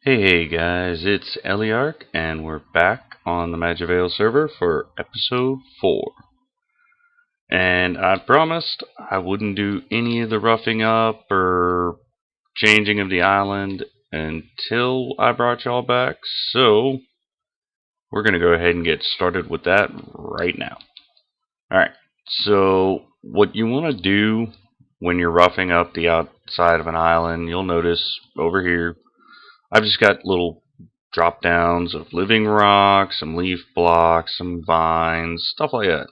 Hey guys, it's Eliark, and we're back on the Magi Vale server for episode 4. And I promised I wouldn't do any of the roughing up or changing of the island until I brought y'all back, so we're going to go ahead and get started with that right now. Alright, so what you want to do when you're roughing up the outside of an island, you'll notice over here I've just got little drop downs of living rock, some leaf blocks, some vines, stuff like that.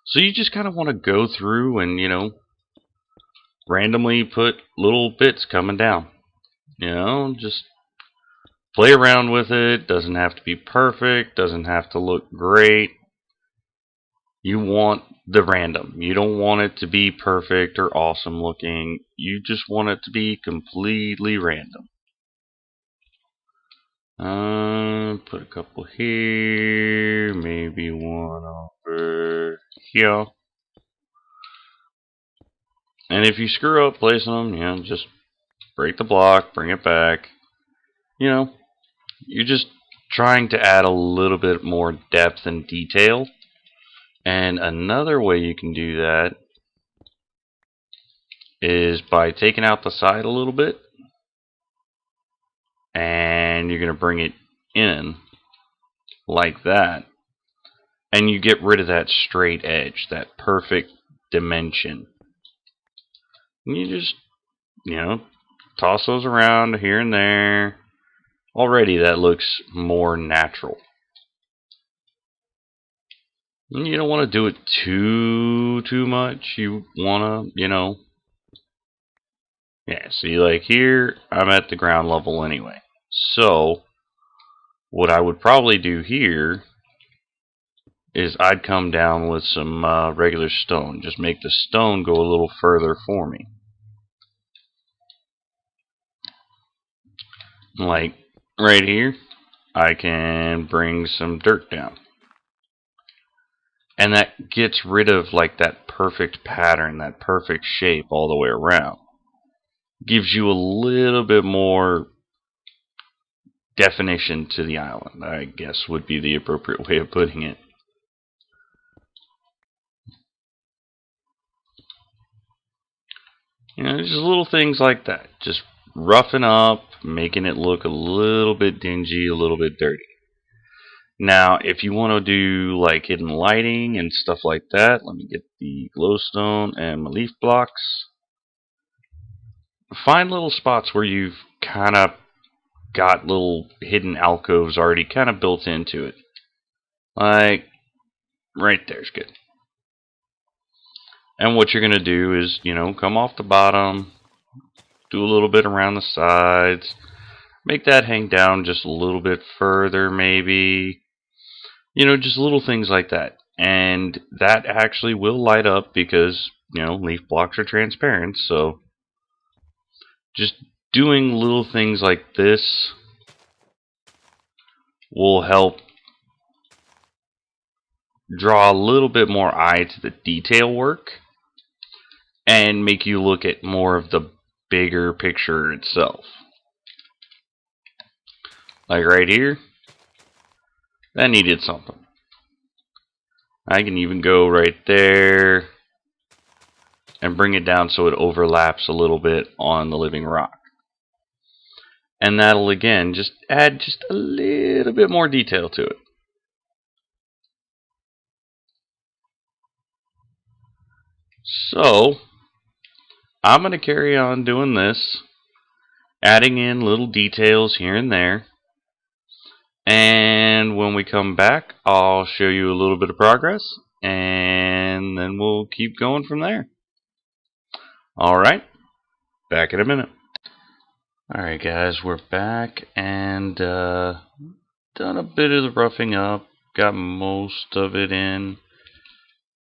So you just kind of want to go through and, randomly put little bits coming down. Just play around with it. Doesn't have to be perfect, doesn't have to look great. You want the random. You don't want it to be perfect or awesome looking. You just want it to be completely random. Put a couple here, maybe one over here. And if you screw up placing them, just break the block, bring it back. You're just trying to add a little bit more depth and detail. And another way you can do that is by taking out the side a little bit. And you're going to bring it in like that. And you get rid of that straight edge, that perfect dimension. And you just, toss those around here and there. Already that looks more natural. And you don't want to do it too much. You want to, yeah, see, like here, I'm at the ground level anyway. So, what I would probably do here is I'd come down with some regular stone. Just make the stone go a little further for me. Like right here, I can bring some dirt down. And that gets rid of like that perfect pattern, that perfect shape all the way around. Gives you a little bit more definition to the island, I guess would be the appropriate way of putting it. Just little things like that. Just roughing up, making it look a little bit dingy, a little bit dirty. Now, if you want to do like hidden lighting and stuff like that, let me get the glowstone and my leaf blocks. Find little spots where you've kind of got little hidden alcoves already kind of built into it. Like, right there's good. And what you're going to do is, come off the bottom, do a little bit around the sides, make that hang down just a little bit further maybe. Just little things like that. And that actually will light up because, leaf blocks are transparent. So just doing little things like this will help draw a little bit more eye to the detail work and make you look at more of the bigger picture itself. Like right here, that needed something. I can even go right there and bring it down so it overlaps a little bit on the living rock. And that'll again just add just a little bit more detail to it. So, I'm going to carry on doing this, adding in little details here and there. And when we come back, I'll show you a little bit of progress, and then we'll keep going from there. Alright, back in a minute. Alright guys, we're back and done a bit of the roughing up, got most of it in.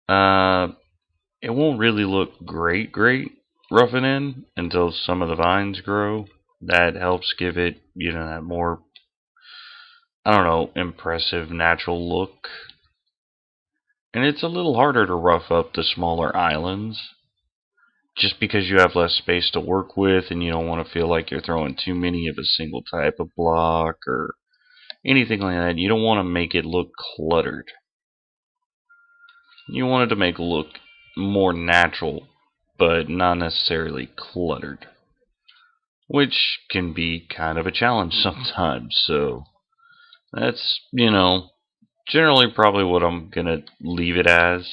It won't really look great roughing in until some of the vines grow. That helps give it, that more, impressive natural look. And it's a little harder to rough up the smaller islands just because you have less space to work with and you don't want to feel like you're throwing too many of a single type of block or anything like that, you don't want to make it look cluttered. You want it to make it look more natural, but not necessarily cluttered, which can be kind of a challenge sometimes. So that's, generally probably what I'm going to leave it as.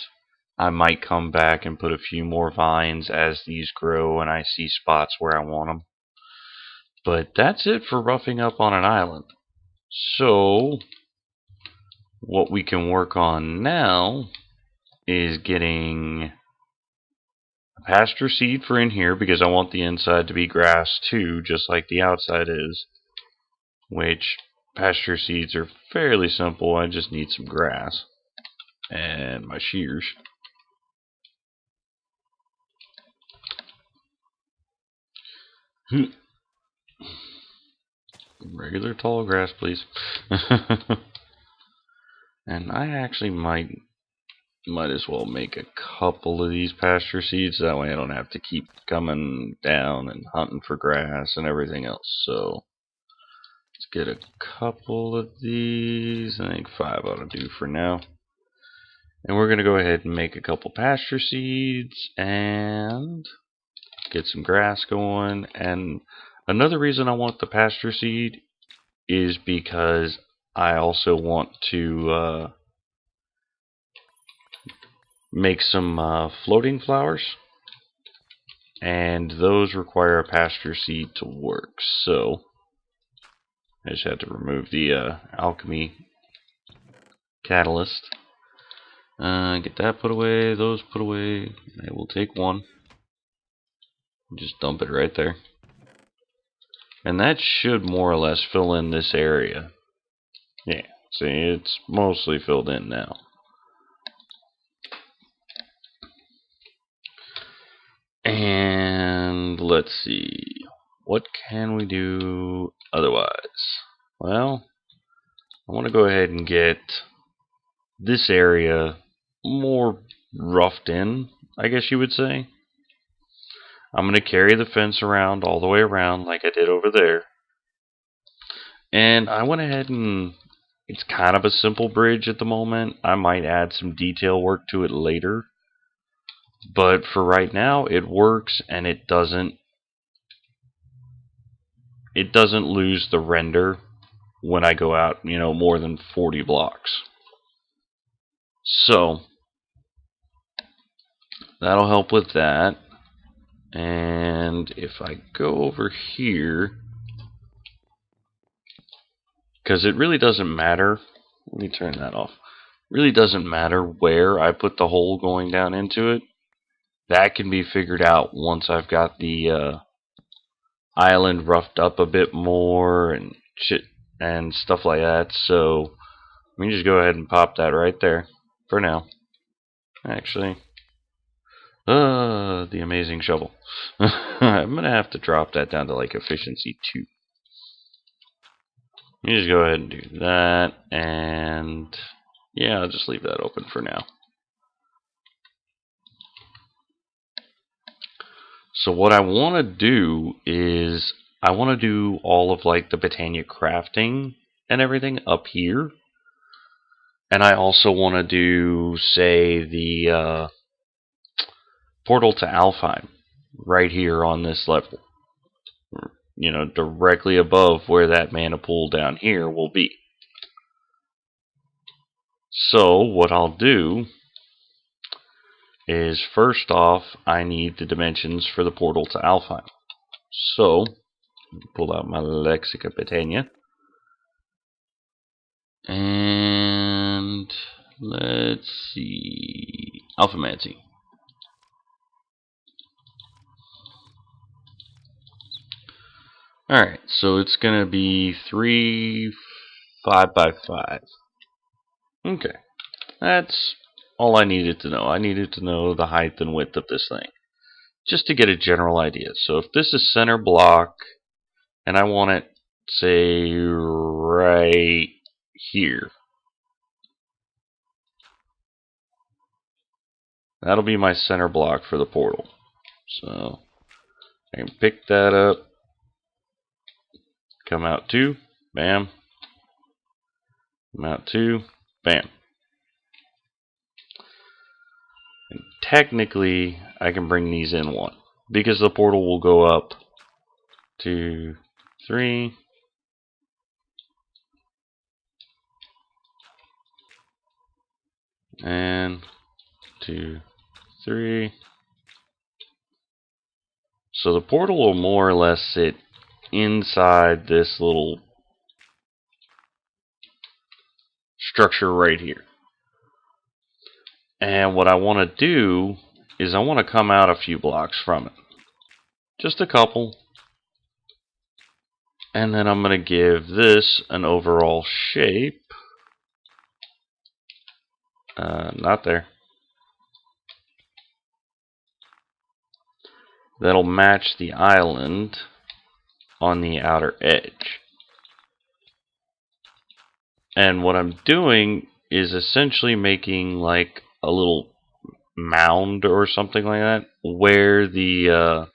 I might come back and put a few more vines as these grow and I see spots where I want them. But that's it for roughing up on an island. So what we can work on now is getting a pasture seed for in here, because I want the inside to be grass too, just like the outside is. Which pasture seeds are fairly simple. I just need some grass and my shears. Regular tall grass, please. And I actually might as well make a couple of these pasture seeds. That way I don't have to keep coming down and hunting for grass and everything else. So let's get a couple of these. I think 5 ought to do for now. And we're going to go ahead and make a couple pasture seeds and get some grass going. And another reason I want the pasture seed is because I also want to make some floating flowers, and those require a pasture seed to work. So I just have to remove the alchemy catalyst. Get that put away, those put away. I will take one. Just dump it right there. And that should more or less fill in this area. Yeah, see, it's mostly filled in now. And let's see, what can we do otherwise? Well, I want to go ahead and get this area more roughed in, I guess you would say. I'm going to carry the fence around all the way around like I did over there. And I went ahead and it's kind of a simple bridge at the moment. I might add some detail work to it later. But for right now, it works, and it doesn't lose the render when I go out, more than 40 blocks. So that'll help with that. And if I go over here, because it really doesn't matter, let me turn that off. It really doesn't matter where I put the hole going down into it. That can be figured out once I've got the island roughed up a bit more and shit and stuff like that. So let me just go ahead and pop that right there for now. Actually, the amazing shovel. I'm gonna have to drop that down to like efficiency 2. You just go ahead and do that, and yeah, I'll just leave that open for now. So what I want to do is I want to do all of like the Botania crafting and everything up here. And I also want to do, say, the portal to Alfheim right here on this level. Directly above where that mana pool down here will be. So what I'll do is, first off, I need the dimensions for the portal to Alfheim. So, pull out my Lexica Botania. And let's see, Alphamancy. Alright, so it's going to be 3 5x5. Okay, that's all I needed to know. I needed to know the height and width of this thing, just to get a general idea. So if this is center block, and I want it, say, right here, that'll be my center block for the portal. So I can pick that up, come out 2, bam, come out 2, bam. And technically, I can bring these in 1 because the portal will go up 2, 3. And 2, 3. So the portal will more or less sit inside this little structure right here. And what I want to do is I want to come out a few blocks from it. Just a couple. And then I'm going to give this an overall shape. Not there. That'll match the island on the outer edge. And what I'm doing is essentially making like a little mound or something like that where the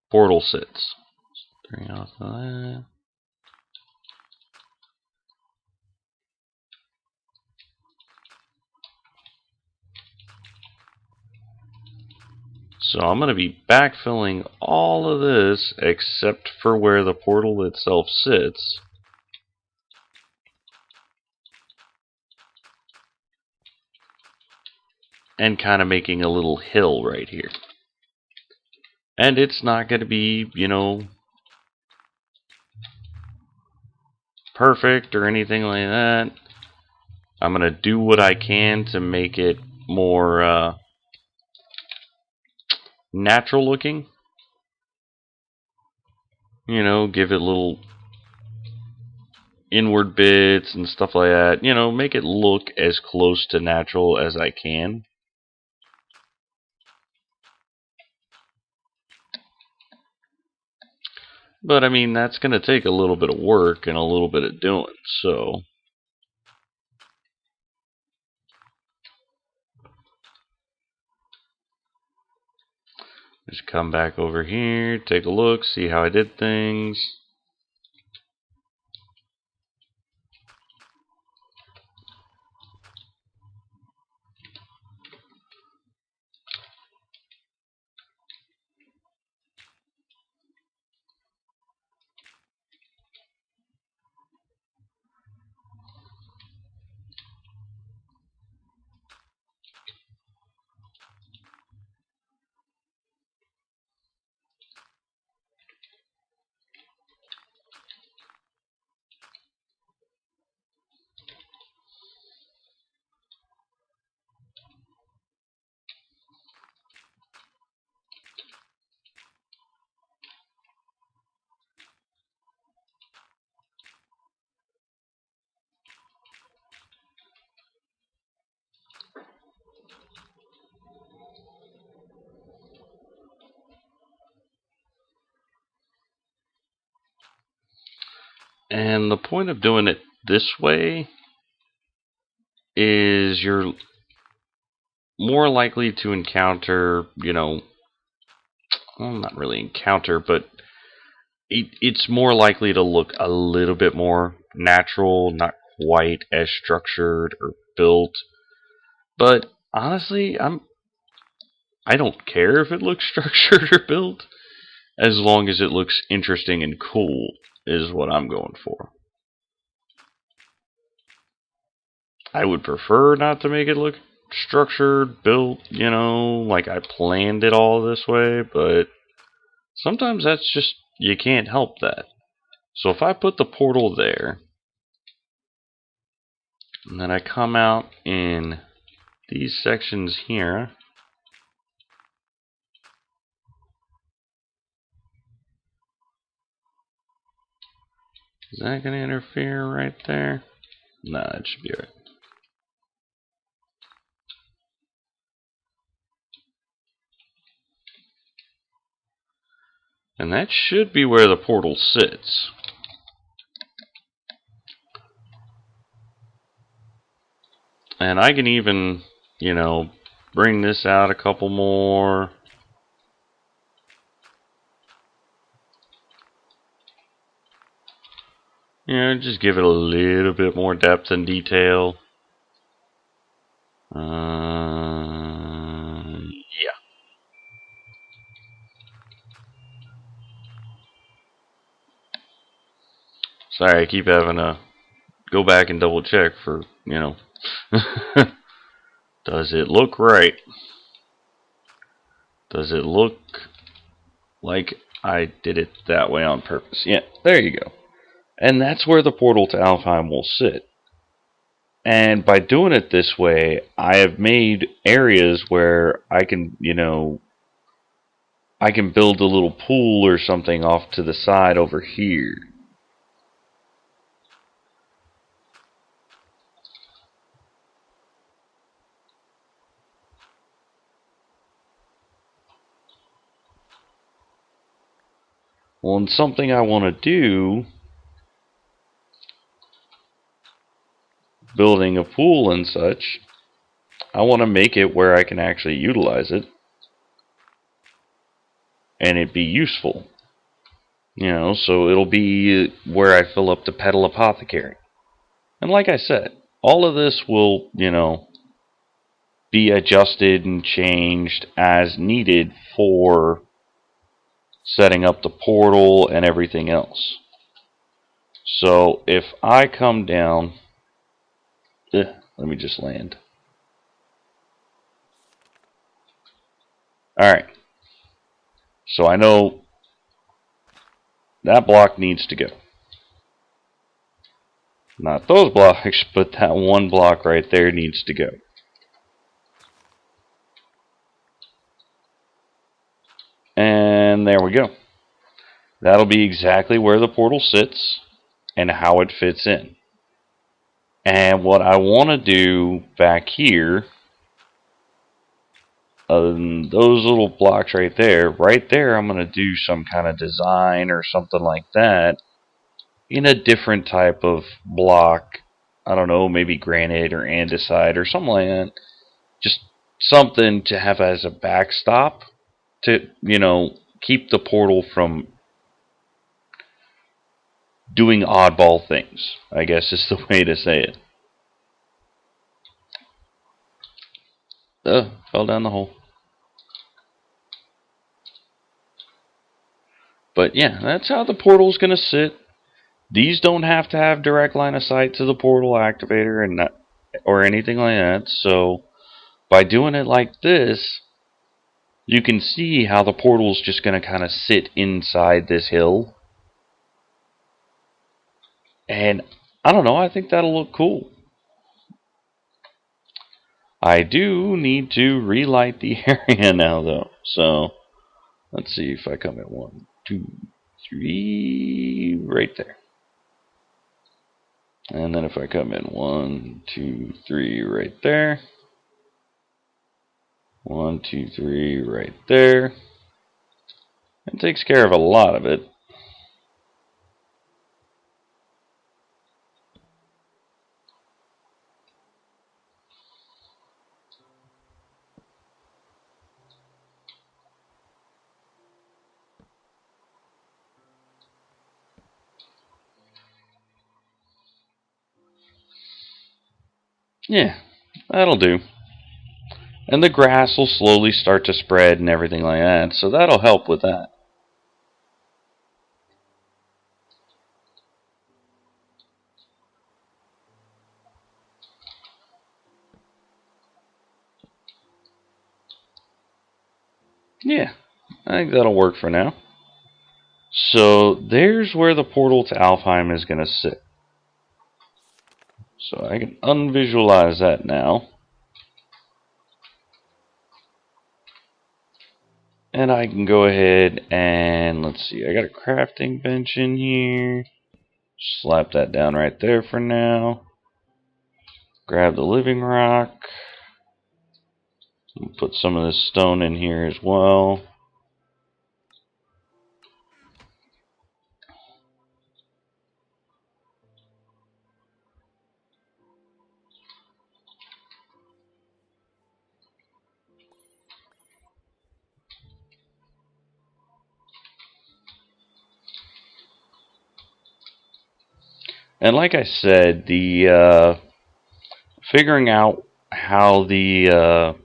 portal sits. 3 off of that. So I'm going to be backfilling all of this except for where the portal itself sits. And kind of making a little hill right here. And it's not going to be, you know, perfect or anything like that. I'm going to do what I can to make it more natural looking. You know, give it little inward bits and stuff like that. You know, make it look as close to natural as I can. But I mean, that's going to take a little bit of work and a little bit of doing, so just come back over here, take a look, see how I did things. And the point of doing it this way is you're more likely to encounter, you know, well, not really encounter, but it's more likely to look a little bit more natural, not quite as structured or built. But honestly, I don't care if it looks structured or built, as long as it looks interesting and cool is what I'm going for. I would prefer not to make it look structured, built, you know, like I planned it all this way, but sometimes that's just, you can't help that. So if I put the portal there, and then I come out in these sections here, is that going to interfere right there? Nah, it should be right. And that should be where the portal sits. And I can even, you know, bring this out a couple more. just give it a little bit more depth and detail. Yeah. Sorry, I keep having to go back and double check for, does it look right? Does it look like I did it that way on purpose? Yeah, there you go. And that's where the portal to Alfheim will sit. And by doing it this way, I have made areas where I can, I can build a little pool or something off to the side over here. Well, and something I want to do, building a pool and such, I want to make it where I can actually utilize it and it be useful. So it'll be where I fill up the Petal Apothecary. And like I said, all of this will, be adjusted and changed as needed for setting up the portal and everything else. So if I come down, let me just land. Alright, so I know that block needs to go. Not those blocks, but that one block right there needs to go. And there we go. That'll be exactly where the portal sits and how it fits in. And what I want to do back here, those little blocks right there, I'm going to do some kind of design or something like that in a different type of block. I don't know, maybe granite or andesite or something like that. Just something to have as a backstop to, keep the portal from doing oddball things, I guess is the way to say it. Fell down the hole. But yeah, that's how the portal's going to sit. These don't have to have direct line of sight to the portal activator and not, or anything like that. So by doing it like this, you can see how the portal's just going to kind of sit inside this hill. And I don't know, I think that'll look cool. I do need to relight the area now though. So let's see if I come at 1, 2, 3, right there. And then if I come in 1, 2, 3, right there. 1, 2, 3, right there. It takes care of a lot of it. Yeah, that'll do. And the grass will slowly start to spread and everything like that, so that'll help with that. Yeah, I think that'll work for now. So there's where the portal to Alfheim is going to sit. So I can unvisualize that now. And I can go ahead and, let's see, I got a crafting bench in here. Slap that down right there for now. Grab the living rock. Put some of this stone in here as well. And like I said, the figuring out how the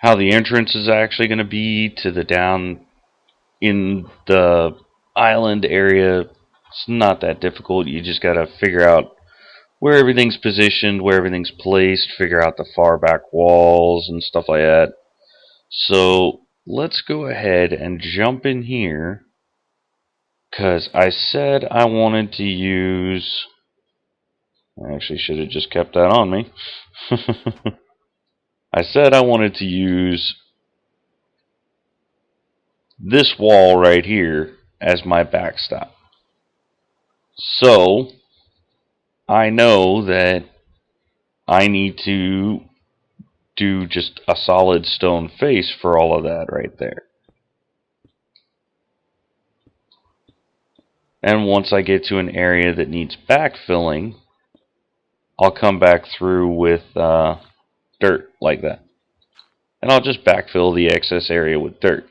entrance is actually going to be to the down in the island area, it's not that difficult. You just got to figure out where everything's positioned, where everything's placed, figure out the far back walls and stuff like that. So let's go ahead and jump in here, because I said I wanted to use... I actually should have just kept that on me. I said I wanted to use this wall right here as my backstop. So I know that I need to do just a solid stone face for all of that right there. And once I get to an area that needs backfilling, I'll come back through with dirt like that. And I'll just backfill the excess area with dirt.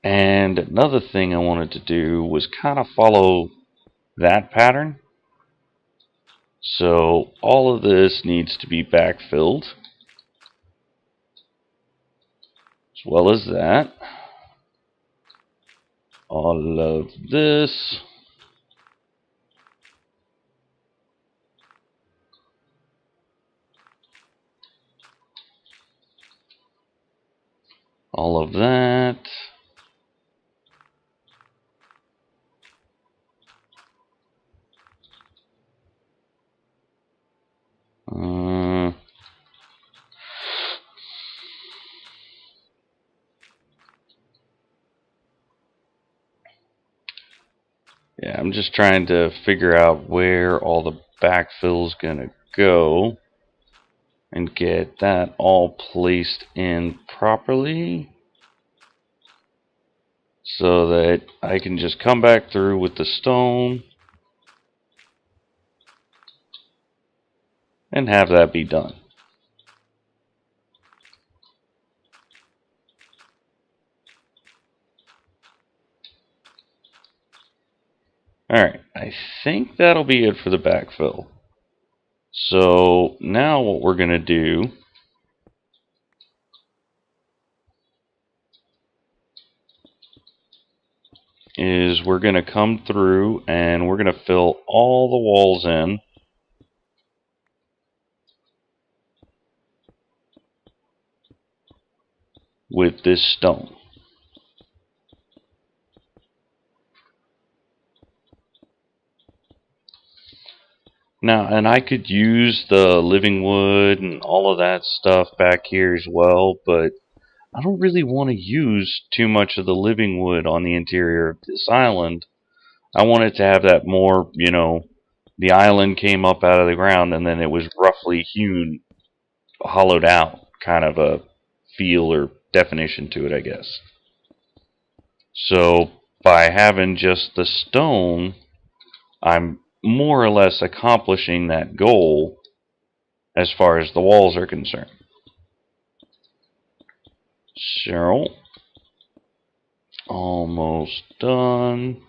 And another thing I wanted to do was kind of follow that pattern. So all of this needs to be backfilled, as well as that. All of this. All of that. Yeah, I'm just trying to figure out where all the backfill's gonna go and get that all placed in properly so that I can just come back through with the stone and have that be done. Alright, I think that'll be it for the backfill. So now what we're going to do is we're going to come through and we're going to fill all the walls in with this stone. Now, and I could use the living wood and all of that stuff back here as well, but I don't really want to use too much of the living wood on the interior of this island. I want it to have that more, you know, the island came up out of the ground and then it was roughly hewn, hollowed out kind of a feel or definition to it, I guess. So by having just the stone, I'm more or less accomplishing that goal as far as the walls are concerned. So, almost done.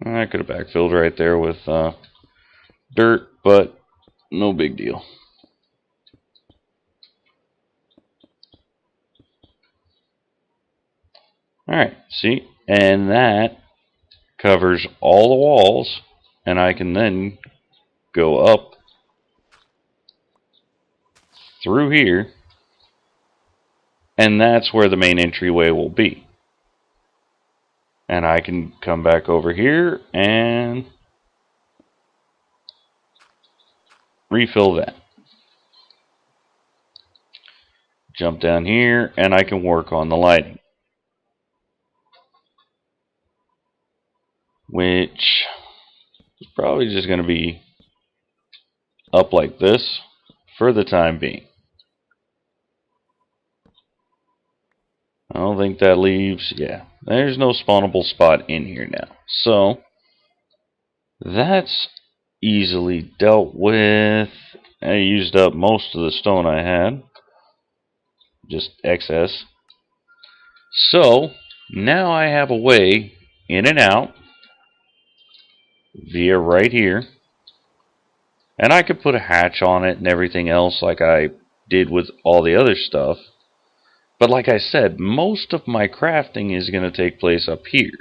I could have backfilled right there with dirt, but no big deal. Alright, see? And that covers all the walls, and I can then go up through here, and that's where the main entryway will be. And I can come back over here and refill that. Jump down here, and I can work on the lighting, which is probably just going to be up like this for the time being. I don't think that leaves, yeah, there's no spawnable spot in here now. So that's easily dealt with. I used up most of the stone I had, just excess. So now I have a way in and out via right here, and I could put a hatch on it and everything else like I did with all the other stuff. But like I said, most of my crafting is going to take place up here.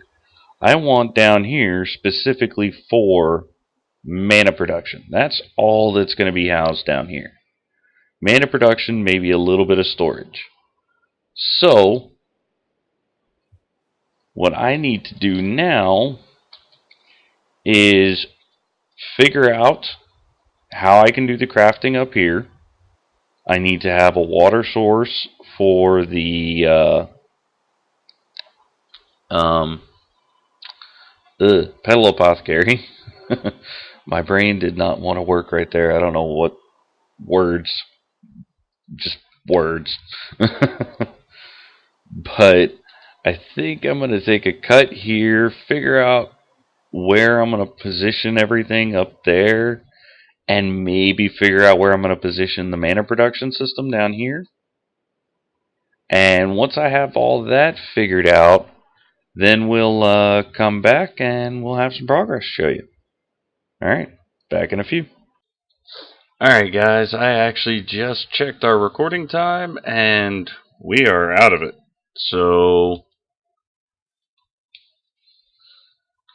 I want down here specifically for mana production. That's all that's going to be housed down here. Mana production, maybe a little bit of storage. So, what I need to do now is figure out how I can do the crafting up here. I need to have a water source for the pedal apothecary. My brain did not want to work right there. I don't know what words. Just words. But I think I'm going to take a cut here, figure out where I'm going to position everything up there, and maybe figure out where I'm going to position the mana production system down here. And once I have all that figured out, then we'll come back and we'll have some progress to show you. Alright, back in a few. Alright guys, I actually just checked our recording time and we are out of it. So,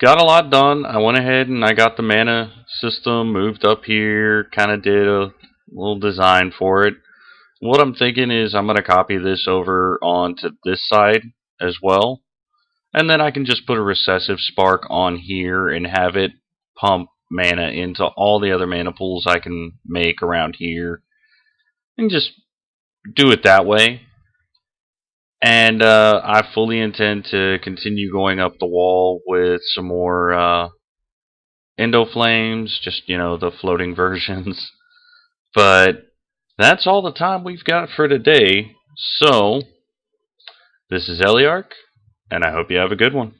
got a lot done. I went ahead and I got the mana system moved up here, kind of did a little design for it. What I'm thinking is I'm going to copy this over onto this side as well. And then I can just put a recessive spark on here and have it pump mana into all the other mana pools I can make around here. And just do it that way. And I fully intend to continue going up the wall with some more Endo Flames, just, the floating versions. But that's all the time we've got for today. So, this is Eliark, and I hope you have a good one.